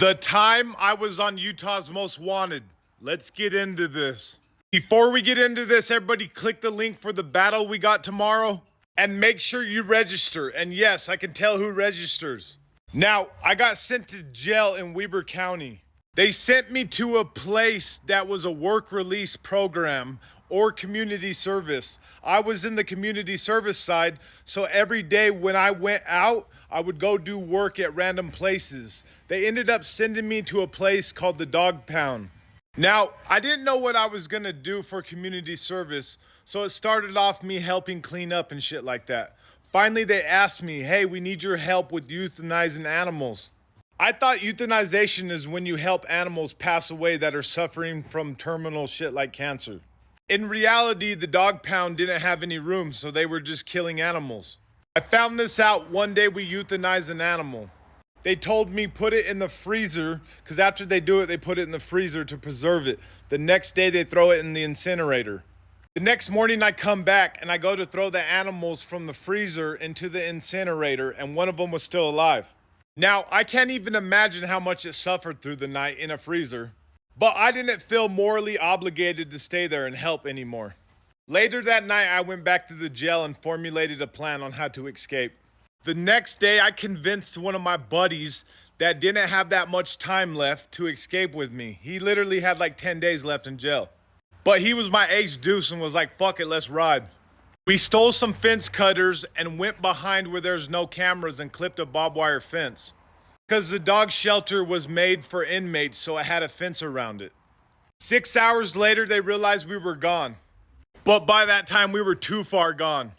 The time I was on Utah's Most Wanted. Let's get into this. Before we get into this, everybody click the link for the battle we got tomorrow and make sure you register. And yes, I can tell who registers. Now, I got sent to jail in Weber County. They sent me to a place that was a work release program or community service. I was in the community service side, so every day when I went out, I would go do work at random places. They ended up sending me to a place called the Dog Pound. Now, I didn't know what I was gonna do for community service, so it started off me helping clean up and shit like that. Finally, they asked me, hey, we need your help with euthanizing animals. I thought euthanization is when you help animals pass away that are suffering from terminal shit like cancer. In reality, the Dog Pound didn't have any room, so they were just killing animals. I found this out one day we euthanized an animal. They told me put it in the freezer, because after they do it, they put it in the freezer to preserve it. The next day, they throw it in the incinerator. The next morning, I come back and I go to throw the animals from the freezer into the incinerator, and one of them was still alive. Now, I can't even imagine how much it suffered through the night in a freezer, but I didn't feel morally obligated to stay there and help anymore. Later that night, I went back to the jail and formulated a plan on how to escape. The next day, I convinced one of my buddies that didn't have that much time left to escape with me. He literally had like 10 days left in jail. But he was my ace deuce and was like, fuck it, let's ride. We stole some fence cutters and went behind where there's no cameras and clipped a barbed wire fence. Because the dog shelter was made for inmates, so it had a fence around it. 6 hours later, they realized we were gone. But by that time, we were too far gone.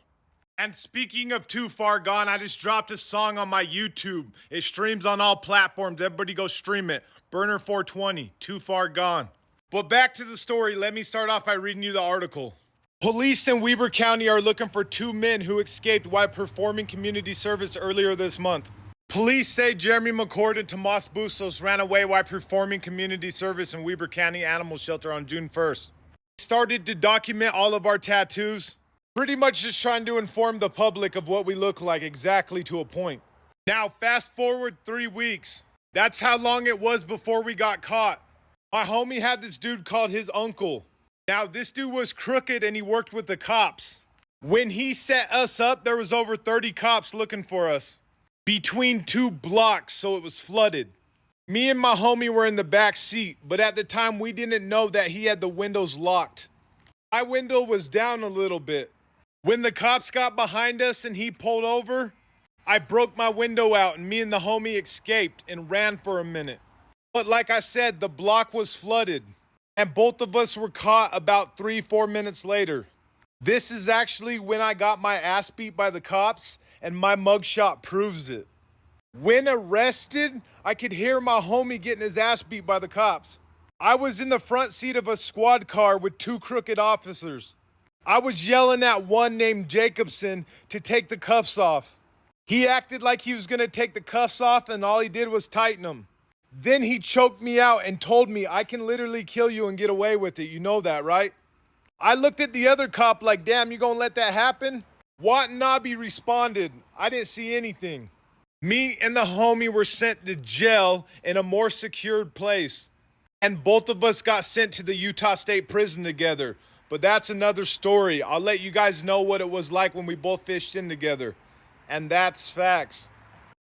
And speaking of too far gone, I just dropped a song on my YouTube. It streams on all platforms. Everybody go stream it. Burner 420, Too Far Gone. But back to the story, let me start off by reading you the article. Police in Weber County are looking for 2 men who escaped while performing community service earlier this month. Police say Jeremy McCord and Tomas Bustos ran away while performing community service in Weber County Animal Shelter on June 1st. We started to document all of our tattoos, pretty much just trying to inform the public of what we look like exactly to a point. Now, fast forward 3 weeks. That's how long it was before we got caught. My homie had this dude called his uncle. Now, this dude was crooked and he worked with the cops. When he set us up, there was over 30 cops looking for us between 2 blocks, so it was flooded. Me and my homie were in the back seat, but at the time we didn't know that he had the windows locked. My window was down a little bit. When the cops got behind us and he pulled over, I broke my window out and me and the homie escaped and ran for a minute. But like I said, the block was flooded and both of us were caught about 3-4 minutes later. This is actually when I got my ass beat by the cops and my mugshot proves it. When arrested, I could hear my homie getting his ass beat by the cops. I was in the front seat of a squad car with 2 crooked officers. I was yelling at one named Jacobson to take the cuffs off. He acted like he was gonna take the cuffs off and all he did was tighten them. Then he choked me out and told me, I can literally kill you and get away with it. You know that, right? I looked at the other cop like, damn, you gonna let that happen? Watanabe responded, I didn't see anything. Me and the homie were sent to jail in a more secured place. And both of us got sent to the Utah State Prison together. But that's another story. I'll let you guys know what it was like when we both fished in together. And that's facts.